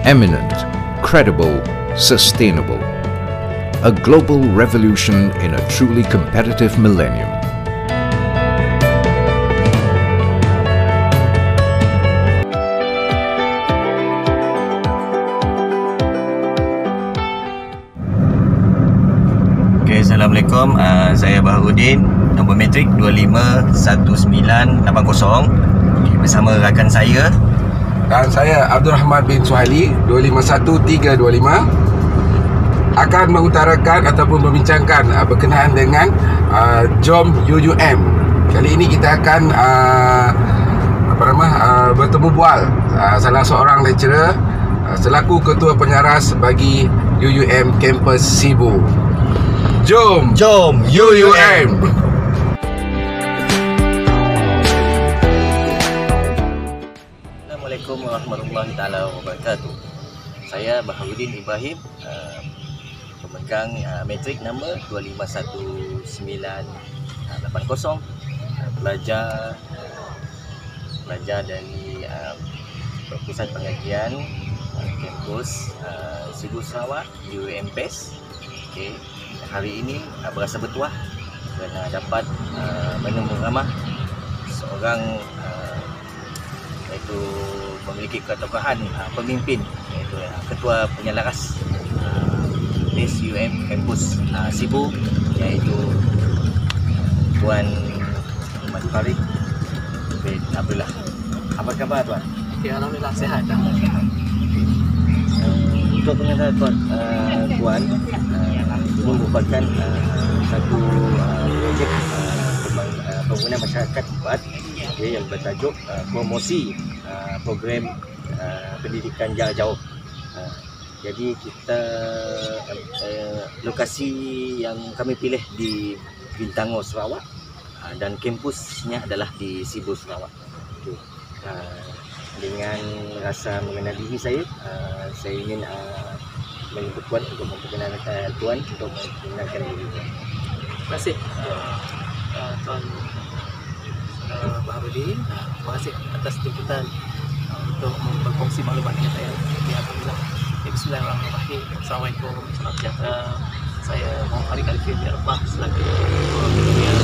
eminent, credible, sustainable. A global revolution in a truly competitive millennium. Okay, Assalamualaikum. Saya Baharudin, nombor metrik 251980. Bersama rakan saya. Dan saya Abdul Rahman bin Suhaili 251325 akan mengutarakan ataupun membincangkan berkenaan dengan JOM UUM. Kali ini kita akan bertemu bual salah seorang lecturer selaku ketua penyaras bagi UUM kampus Sibu. Jom UUM. Assalamualaikum warahmatullahi taala wabarakatuh. Saya Baharudin Ibrahim, pemegang metrik nombor 251980, pelajar dari pusat pengajian kampus Sibu Sarawak UUM PES. Okay. Hari ini berasa bertuah kerana dapat menemu ramah seorang iaitu memiliki ketokohan pemimpin, iaitu ketua penyelaras SUM kampus Sibu, iaitu Tuan Muhammad Farid bin Abdullah. Apa khabar Tuan? Ya, alhamdulillah sihat. Untuk pengetahuan Tuan, ini merupakan satu projek pembangunan masyarakat buat yang bertajuk promosi program pendidikan jarak jauh. Jadi kita lokasi yang kami pilih di Bintangor, Sarawak, dan kampusnya adalah di Sibu, Sarawak. Okay. Dengan rasa mengenal diri saya ingin menyebut Tuan untuk memperkenalkan Tuan untuk mengenalkan diri Tuan. Terima kasih Tuan Baharudin. Terima kasih atas jemputan untuk berkongsi maklumat dengan saya. Alhamdulillah. Bismillahirrahmanirrahim. Assalamualaikum warahmatullahi wabarakatuh. Saya Muhammad Farid Alifin bin Arbah selaku ketua pengajian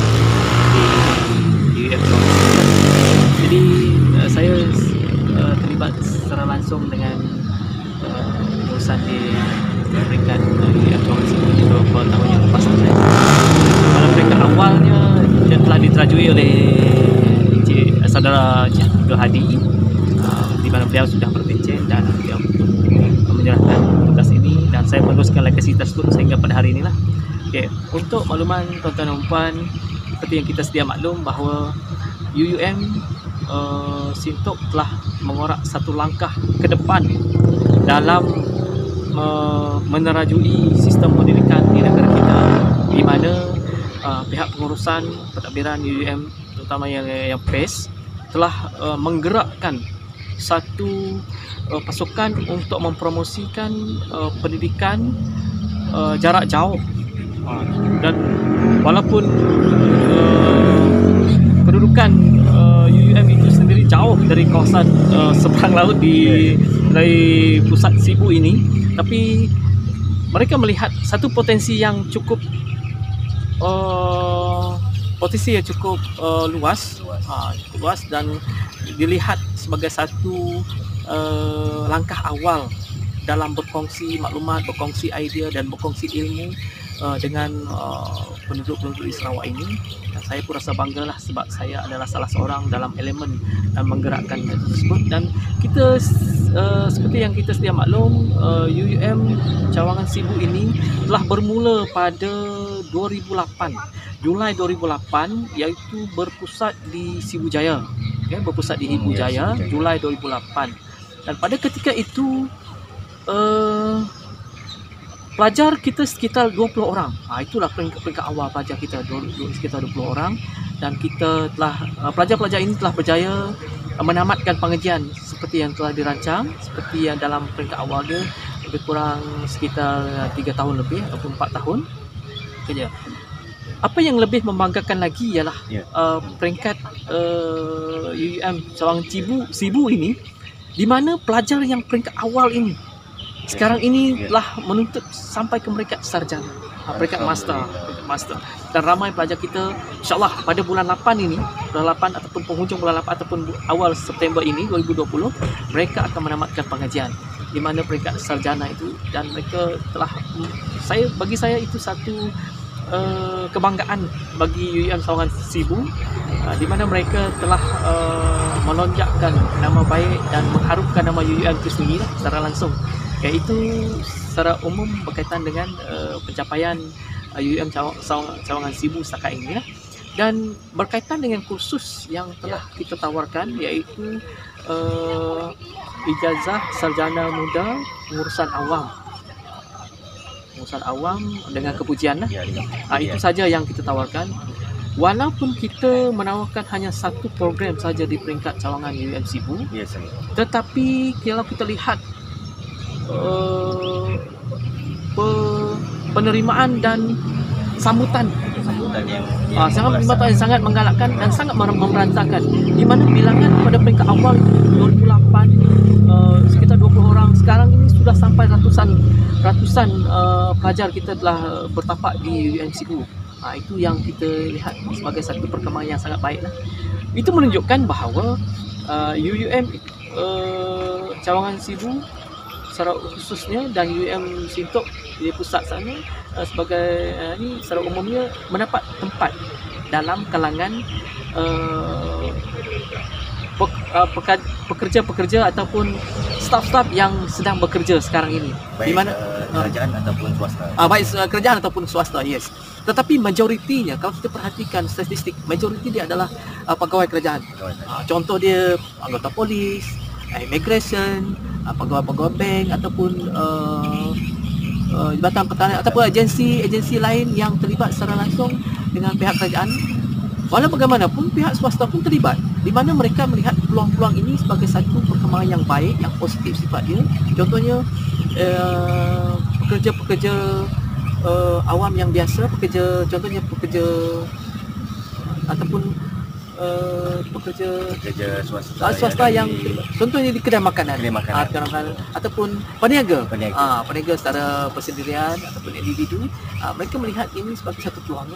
di UUM. Jadi saya terlibat secara langsung dengan urusan di peringkat UUM sebelum 20 tahun yang lepas. Pada peringkat awalnya dia telah diterajui oleh saudara Abdul Hadi, di mana beliau sudah berpencen dan beliau menyerahkan tugas ini, dan saya meneruskan legasi tersebut sehingga pada hari inilah. Okay. Untuk makluman tuan-tuan dan puan, seperti yang kita sedia maklum bahawa UUM Sintok telah mengorak satu langkah ke depan dalam menerajui sistem pendidikan di negara kita, di mana pihak pengurusan pentadbiran UUM terutama yang PES telah menggerakkan satu pasukan untuk mempromosikan pendidikan jarak jauh, dan walaupun kedudukan UUM itu sendiri jauh dari kawasan seberang laut dari pusat Sibu ini, tapi mereka melihat satu potensi yang cukup luas dan dilihat sebagai satu langkah awal dalam berkongsi maklumat, berkongsi idea dan berkongsi ilmu dengan penduduk-penduduk di Sarawak ini. Dan saya pun rasa banggalah sebab saya adalah salah seorang dalam elemen dan menggerakkan tersebut. Dan kita seperti yang kita sedia maklum, UUM Cawangan Sibu ini telah bermula pada 2008, Julai 2008, iaitu berpusat di Sibu Jaya. Okay, berpusat di Ibu Jaya, Julai 2008. Dan pada ketika itu pelajar kita sekitar 20 orang. Itulah peringkat awal pelajar kita, sekitar 20 orang. Dan kita telah pelajar-pelajar ini telah berjaya menamatkan pengajian seperti yang telah dirancang, seperti yang dalam peringkat awal dia, lebih kurang sekitar 3 tahun lebih ataupun 4 tahun kerja. Apa yang lebih membanggakan lagi ialah peringkat UUM Cawangan Sibu ini, di mana pelajar yang peringkat awal ini sekarang ini telah menuntut sampai ke peringkat sarjana, peringkat master. Dan ramai pelajar kita, insyaAllah pada bulan 8 ini, bulan 8 ataupun penghujung bulan 8 ataupun awal September ini 2020, mereka akan menamatkan pengajian di mana peringkat sarjana itu, dan mereka telah, bagi saya itu satu kebanggaan bagi UUM Sawangan Sibu, di mana mereka telah melonjakkan nama baik dan mengharumkan nama UUM itu sendiri secara langsung, iaitu secara umum berkaitan dengan pencapaian UUM Sawangan Sibu setakat ini, dan berkaitan dengan kursus yang telah kita tawarkan, iaitu ijazah sarjana muda pengurusan awam dengan kepujian lah. Itu saja yang kita tawarkan. Walaupun kita menawarkan hanya satu program saja di peringkat cawangan UUM Sibu, tetapi kalau kita lihat penerimaan dan sambutan yang sangat menggalakkan dan sangat memerantakan, di mana bilangan pada peringkat awal 2008 sekitar 20 orang, sekarang ini sudah sampai ratusan pelajar kita telah bertapak di UUM Sibu. Itu yang kita lihat sebagai satu perkembangan yang sangat baik lah. Itu menunjukkan bahawa UUM Cawangan Sibu secara khususnya dan UUM Sintok di pusat sana sebagai ni secara umumnya mendapat tempat dalam kalangan pekerja-pekerja ataupun staf-staf yang sedang bekerja sekarang ini, baik di mana kerajaan ataupun swasta. Baik kerajaan ataupun swasta, yes. Tetapi majoritinya, kalau kita perhatikan statistik, majoriti dia adalah pegawai kerajaan. Contoh dia anggota polis, immigration, pegawai-pegawai bank ataupun Jabatan Pertanian ataupun agensi lain yang terlibat secara langsung dengan pihak kerajaan. Walau bagaimanapun pihak swasta pun terlibat, di mana mereka melihat peluang-peluang ini sebagai satu perkembangan yang baik, yang positif sifat dia. Contohnya pekerja-pekerja awam yang biasa, contohnya pekerja ataupun pekerja swasta yang contohnya di kedai makanan, ataupun peniaga secara persendirian ataupun individu, mereka melihat ini sebagai satu peluang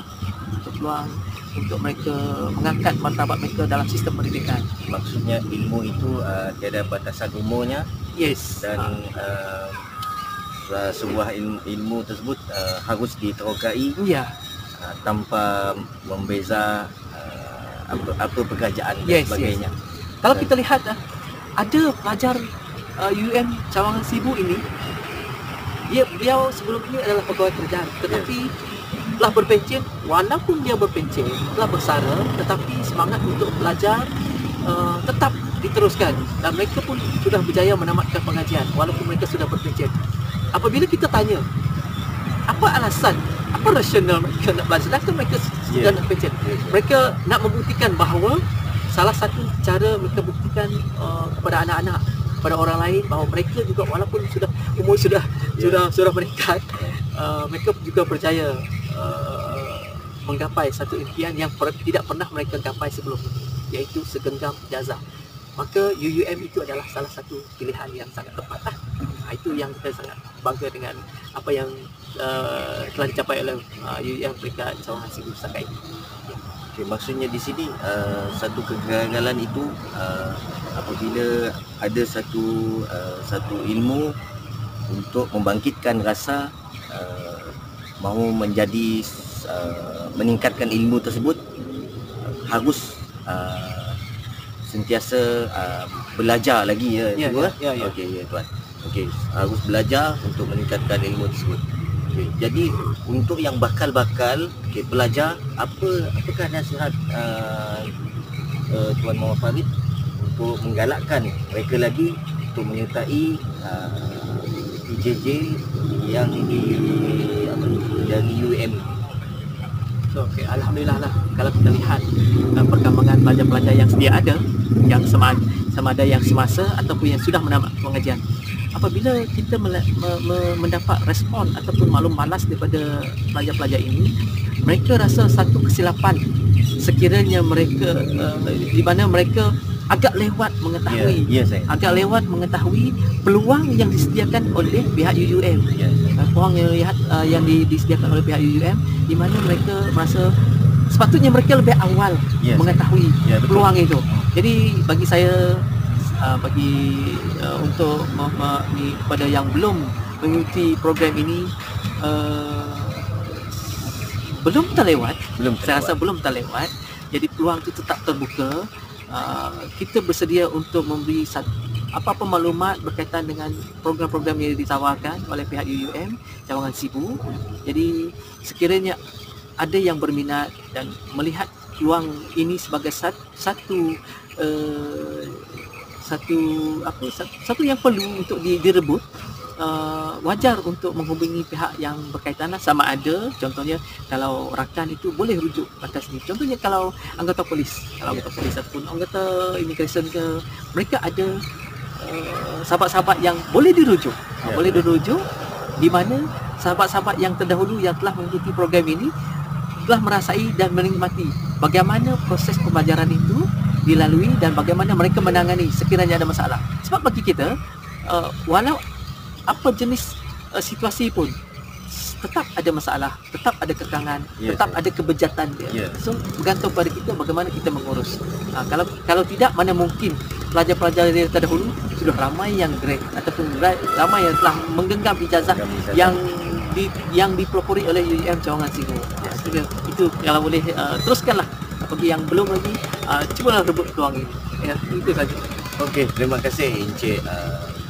untuk mereka mengangkat martabat mereka dalam sistem pendidikan. Maksudnya ilmu itu tiada batasan umurnya, yes, dan sebuah ilmu tersebut harus diterokai tanpa membeza apa pekerjaan dan sebagainya. Kalau kita lihat ada pelajar UUM Cawangan Sibu ini, beliau sebelum ini adalah pegawai kerajaan, tetapi telah berpencen. Walaupun dia berpencen, telah bersara, tetapi semangat untuk belajar tetap diteruskan, dan mereka pun sudah berjaya menamatkan pengajian walaupun mereka sudah berpencen. Apabila kita tanya apa alasan, apa rasional mereka nak belajar, dan mereka sudah nak pencen, mereka nak membuktikan bahawa salah satu cara mereka buktikan kepada anak-anak, kepada orang lain, bahawa mereka juga walaupun umur sudah meningkat, mereka juga berjaya menggapai satu impian yang tidak pernah mereka gapai sebelum ini, iaitu segenggam ijazah. Maka UUM itu adalah salah satu pilihan yang sangat tepat lah. Itu yang kita sangat bangga dengan apa yang telah dicapai oleh UUM peringkat Cawangan Sibu setakat ini. Okay, maksudnya di sini satu kegagalan itu apabila ada satu ilmu untuk membangkitkan rasa mahu meningkatkan ilmu tersebut, harus sentiasa belajar lagi Okey, tuan. Okey, harus belajar untuk meningkatkan ilmu tersebut. Okay. Jadi untuk yang bakal belajar, apakah nasihat Tuan Muhammad Farid untuk menggalakkan mereka lagi untuk menyertai PJJ yang dari UUM? Alhamdulillah lah, kalau kita lihat perkembangan pelajar-pelajar yang sedia ada, yang sama ada yang semasa ataupun yang sudah menamat pengajian, apabila kita mendapat respon ataupun maklum malas daripada pelajar-pelajar ini, mereka rasa satu kesilapan sekiranya mereka di mana mereka agak lewat mengetahui, saya. agak lewat mengetahui peluang yang disediakan oleh pihak UUM. Peluang yang disediakan oleh pihak UUM, di mana mereka merasa sepatutnya mereka lebih awal mengetahui peluang itu. Jadi bagi saya, untuk kepada yang belum mengikuti program ini, belum terlewat. Saya rasa belum terlewat. Jadi peluang itu tetap terbuka. Kita bersedia untuk memberi apa-apa maklumat berkaitan dengan program-program yang ditawarkan oleh pihak UUM Cawangan Sibu. Jadi sekiranya ada yang berminat dan melihat peluang ini sebagai satu yang perlu untuk direbut, wajar untuk menghubungi pihak yang berkaitan. Sama ada contohnya kalau rakan itu boleh rujuk atas ni. Contohnya kalau anggota polis, ataupun anggota immigration, mereka ada sahabat-sahabat yang boleh dirujuk. Boleh dirujuk, di mana sahabat-sahabat yang terdahulu yang telah mengikuti program ini telah merasai dan menikmati bagaimana proses pembelajaran itu dilalui dan bagaimana mereka menangani sekiranya ada masalah. Sebab bagi kita, walau apa jenis situasi pun, tetap ada masalah, tetap ada kekangan, tetap ada kebejatan dia. So bergantung pada kita bagaimana kita mengurus. Kalau tidak, mana mungkin pelajar-pelajar yang terdahulu sudah ramai yang grade ataupun ramai yang telah menggenggam ijazah yang dipelopori oleh UUM Cawangan Sibu. Itu kalau boleh teruskanlah. Bagi yang belum lagi, cubalah rebut peluang ini. Itu saja. Okey, terima kasih Encik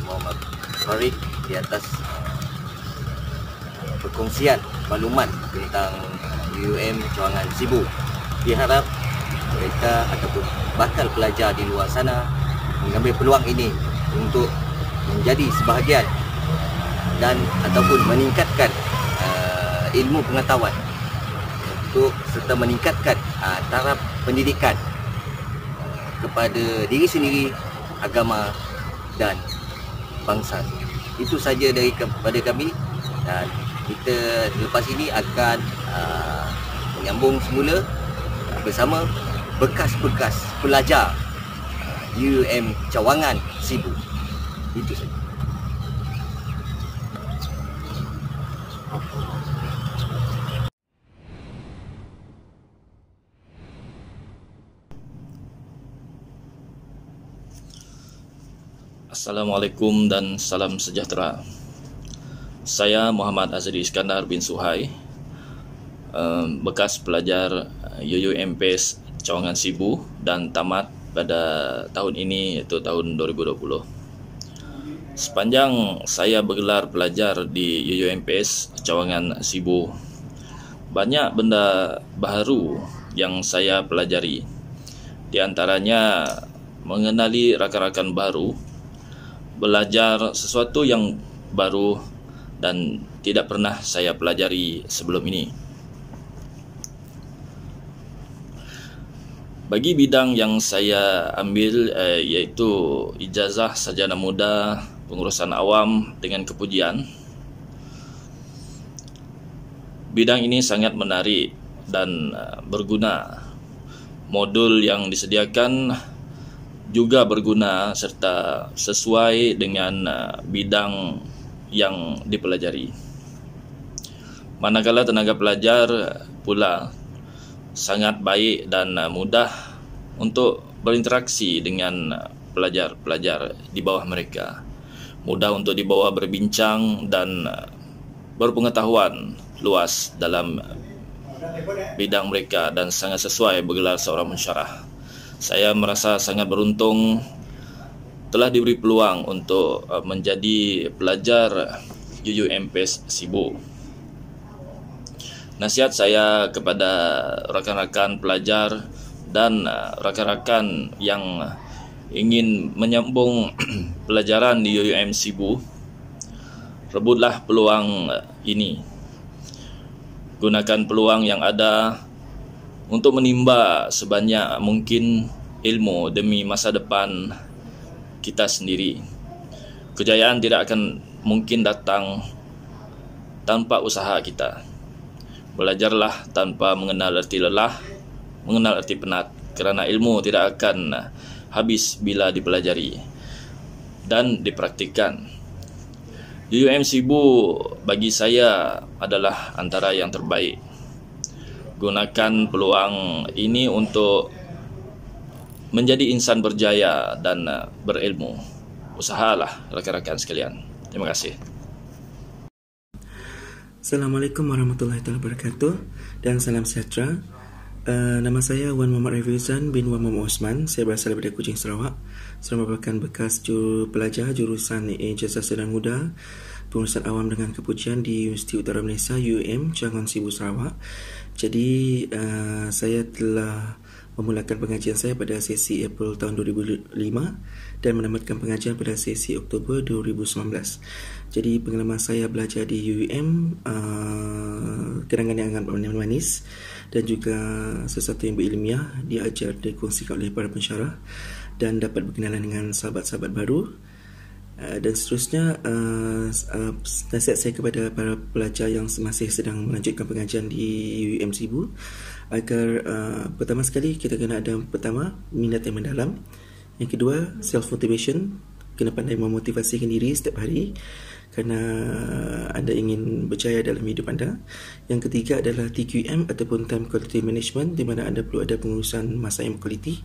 Muhammad Farid di atas perkongsian maklumat tentang UUM Cawangan Sibu. Diharap mereka ataupun bakal pelajar di luar sana mengambil peluang ini untuk menjadi sebahagian dan ataupun meningkatkan ilmu pengetahuan untuk serta meningkatkan taraf pendidikan kepada diri sendiri, agama dan bangsa. Itu saja daripada kami, dan kita lepas ini akan menyambung semula bersama bekas-bekas pelajar UUM Cawangan Sibu. Itu saja. Assalamualaikum dan salam sejahtera. Saya Muhammad Azri Iskandar bin Suhai, bekas pelajar UUM PES Cawangan Sibu dan tamat pada tahun ini, iaitu tahun 2020. Sepanjang saya bergelar pelajar di UUM PES Cawangan Sibu, banyak benda baru yang saya pelajari. Di antaranya mengenali rakan-rakan baru, belajar sesuatu yang baru dan tidak pernah saya pelajari sebelum ini. Bagi bidang yang saya ambil, iaitu ijazah sarjana muda pengurusan awam dengan kepujian, bidang ini sangat menarik dan berguna. Modul yang disediakan juga berguna serta sesuai dengan bidang yang dipelajari. Manakala tenaga pelajar pula sangat baik dan mudah untuk berinteraksi dengan pelajar-pelajar di bawah mereka. Mudah untuk dibawa berbincang dan berpengetahuan luas dalam bidang mereka dan sangat sesuai bergelar seorang pensyarah. Saya merasa sangat beruntung telah diberi peluang untuk menjadi pelajar UUM PES Sibu. Nasihat saya kepada rakan-rakan pelajar dan rakan-rakan yang ingin menyambung pelajaran di UUM Sibu, rebutlah peluang ini. Gunakan peluang yang ada untuk menimba sebanyak mungkin ilmu demi masa depan kita sendiri. Kejayaan tidak akan mungkin datang tanpa usaha kita. Belajarlah tanpa mengenal arti lelah, mengenal arti penat, kerana ilmu tidak akan habis bila dipelajari dan dipraktikkan. UUM Sibu bagi saya adalah antara yang terbaik. Gunakan peluang ini untuk menjadi insan berjaya dan berilmu. Usahalah rakan-rakan sekalian. Terima kasih. Assalamualaikum warahmatullahi wabarakatuh dan salam sejahtera. Nama saya Wan Muhammad Rifizan bin Wan Muhammad Osman. Saya berasal daripada Kuching, Sarawak. Saya merupakan bekas pelajar jurusan Ijazah Sedang Muda Pengurusan Awam dengan Kepujian di Universiti Utara Malaysia UUM Changon Sibu, Sarawak. Jadi saya telah memulakan pengajian saya pada sesi April tahun 2005 dan menamatkan pengajian pada sesi Oktober 2019. Jadi pengalaman saya belajar di UUM kenangan yang amat manis dan juga sesuatu yang berilmiah, diajar dikongsikan oleh para pensyarah dan dapat berkenalan dengan sahabat-sahabat baru. Dan seterusnya, nasihat saya kepada para pelajar yang masih sedang melanjutkan pengajian di UUM Sibu agar pertama sekali kita kena ada minat yang mendalam. Yang kedua, self motivation, kena pandai memotivasikan diri setiap hari kerana anda ingin berjaya dalam hidup anda. Yang ketiga adalah TQM ataupun Time Quality Management, di mana anda perlu ada pengurusan masa yang berkualiti,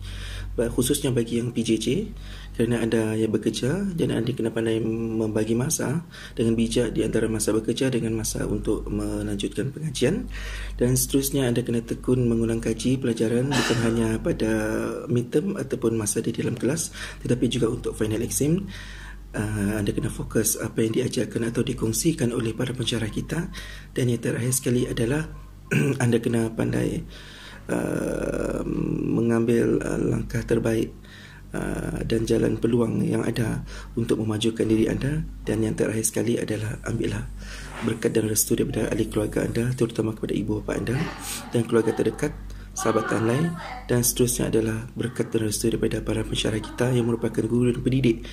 khususnya bagi yang PJJ, kerana anda yang bekerja dan anda kena pandai membagi masa dengan bijak di antara masa bekerja dengan masa untuk melanjutkan pengajian. Dan seterusnya, anda kena tekun mengulang kaji pelajaran bukan hanya pada midterm ataupun masa di dalam kelas, tetapi juga untuk final exam. Anda kena fokus apa yang diajarkan atau dikongsikan oleh para pensyarah kita. Dan yang terakhir sekali adalah anda kena pandai mengambil langkah terbaik dan jalan peluang yang ada untuk memajukan diri anda. Dan yang terakhir sekali adalah ambillah berkat dan restu daripada ahli keluarga anda, terutama kepada ibu bapa anda dan keluarga terdekat, sahabat lain. Dan seterusnya adalah berkat dan restu daripada para pensyarah kita yang merupakan guru dan pendidik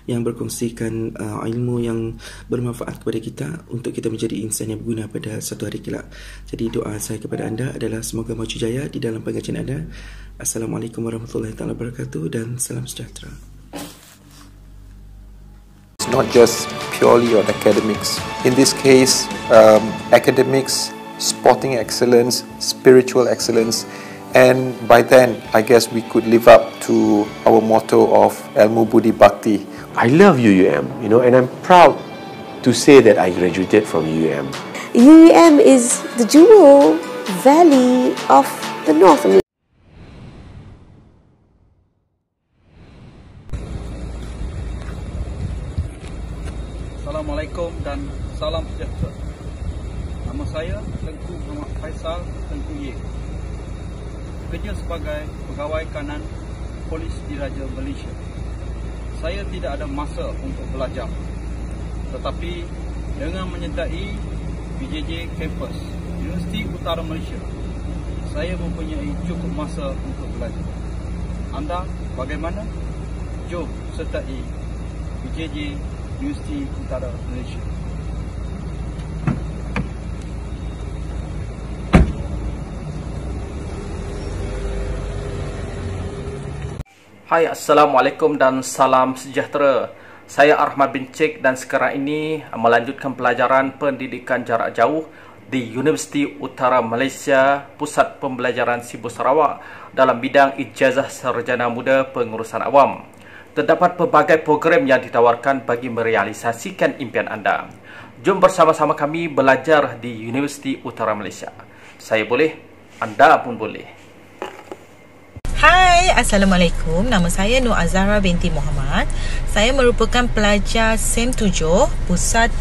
yang berkongsikan ilmu yang bermanfaat kepada kita untuk kita menjadi insan yang berguna pada satu hari kelak. Jadi doa saya kepada anda adalah semoga maju jaya di dalam pengajian anda. Assalamualaikum warahmatullahi wabarakatuh dan salam sejahtera. It's not just purely on academics. In this case, academics, sporting excellence, spiritual excellence, and by then I guess we could live up to our motto of Ilmu Budi Bakti. I love UUM, and I'm proud to say that I graduated from UUM. UUM is the Jewel Valley of the North. Assalamualaikum dan salam sejahtera. Nama saya Tengku Muhammad Faisal Tengku Ye. Bekerja sebagai pegawai kanan Polis Diraja Malaysia. Saya tidak ada masa untuk belajar, tetapi dengan menyertai PJJ Campus Universiti Utara Malaysia, saya mempunyai cukup masa untuk belajar. Anda bagaimana? Jom sertai PJJ Universiti Utara Malaysia. Hai, Assalamualaikum dan salam sejahtera. Saya Ahmad bin Cik dan sekarang ini melanjutkan pelajaran pendidikan jarak jauh di Universiti Utara Malaysia Pusat Pembelajaran Sibu Sarawak dalam bidang Ijazah Sarjana Muda Pengurusan Awam. Terdapat pelbagai program yang ditawarkan bagi merealisasikan impian anda. Jom bersama-sama kami belajar di Universiti Utara Malaysia. Saya boleh, anda pun boleh. Hai, Assalamualaikum. Nama saya Nur Azhara binti Muhammad. Saya merupakan pelajar SEM 7 Pusat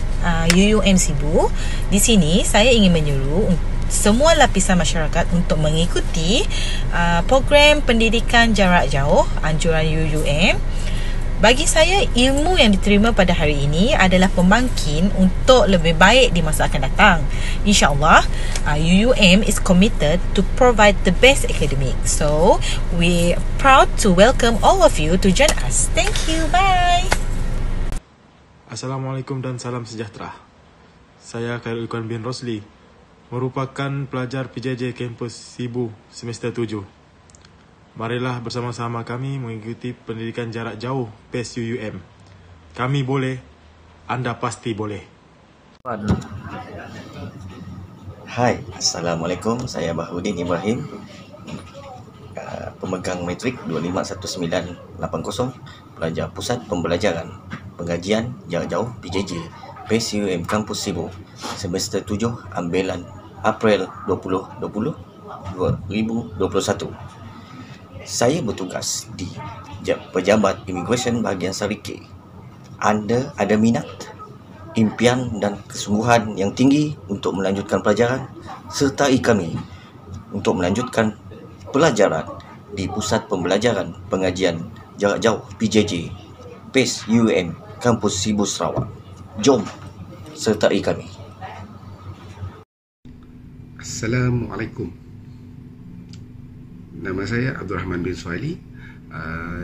UUM Sibu. Di sini saya ingin menyuruh semua lapisan masyarakat untuk mengikuti program pendidikan jarak jauh anjuran UUM. Bagi saya, ilmu yang diterima pada hari ini adalah pembangkit untuk lebih baik di masa akan datang. InsyaAllah, UUM is committed to provide the best academic. So, we're proud to welcome all of you to join us. Thank you. Bye. Assalamualaikum dan salam sejahtera. Saya Khairul Ikhwan bin Rosli, merupakan pelajar PJJ Kampus Sibu semester 7. Marilah bersama-sama kami mengikuti pendidikan jarak jauh PACE UUM. Kami boleh, anda pasti boleh. Hai, Assalamualaikum. Saya Bahrudin Ibrahim, pemegang matrik 251980, pelajar Pusat Pembelajaran Pengajian Jarak Jauh PJJ PACE UUM Kampus Sibu, semester 7, ambilan April 2021. Saya bertugas di Pejabat Immigration bahagian Sarike. Anda ada minat, impian dan kesungguhan yang tinggi untuk melanjutkan pelajaran, sertai kami untuk melanjutkan pelajaran di Pusat Pembelajaran Pengajian Jarak Jauh PJJ PACE UUM Kampus Sibu Sarawak. Jom sertai kami. Assalamualaikum. Nama saya Abdul Rahman bin Suhaili,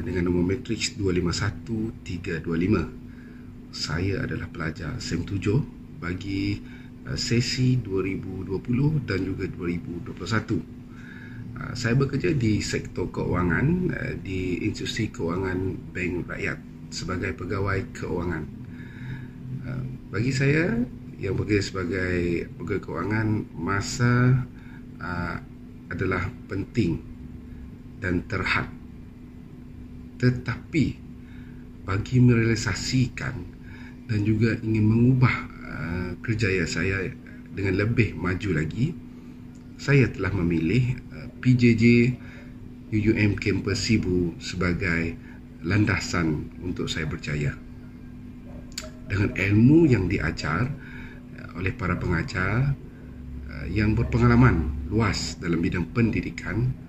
dengan nombor matriks 251325. Saya adalah pelajar SEM 7 bagi sesi 2020 dan juga 2021. Saya bekerja di sektor keuangan di Institusi Kewangan Bank Rakyat sebagai pegawai keuangan. Bagi saya yang bekerja sebagai pegawai keuangan, masa adalah penting dan terhad. Tetapi bagi merealisasikan dan juga ingin mengubah kerjaya saya dengan lebih maju lagi, saya telah memilih PJJ UUM Kampus Sibu sebagai landasan untuk saya berjaya. Dengan ilmu yang diajar oleh para pengajar yang berpengalaman luas dalam bidang pendidikan,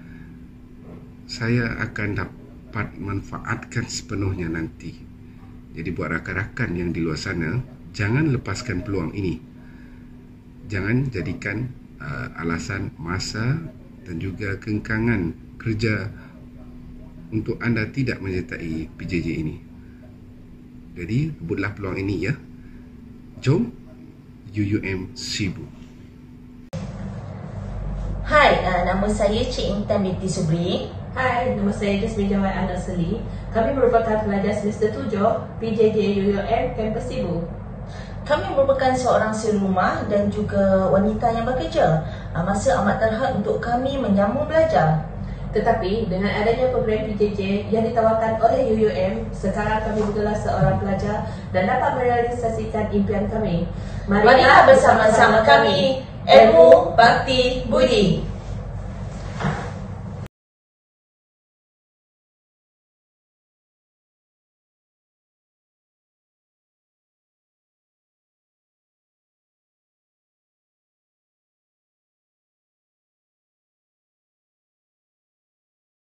saya akan dapat manfaatkan sepenuhnya nanti. Jadi buat rakan-rakan yang di luar sana, jangan lepaskan peluang ini. Jangan jadikan alasan masa dan juga kengkangan kerja untuk anda tidak menyertai PJJ ini. Jadi rebutlah peluang ini ya. Jom UUM Sibu. Hai, nama saya Cik Intan binti Subri. Hai, nama saya Jasmine Jawai Anak Seli. Kami merupakan pelajar semester 7 PJJ UUM Kampus Sibu. Kami merupakan seorang suri rumah dan juga wanita yang bekerja. Masa amat terhad untuk kami menyambung belajar. Tetapi dengan adanya program PJJ yang ditawarkan oleh UUM, sekarang kami bukanlah seorang pelajar dan dapat merealisasikan impian kami. Marilah bersama-sama kami, ilmu, bakti, budi.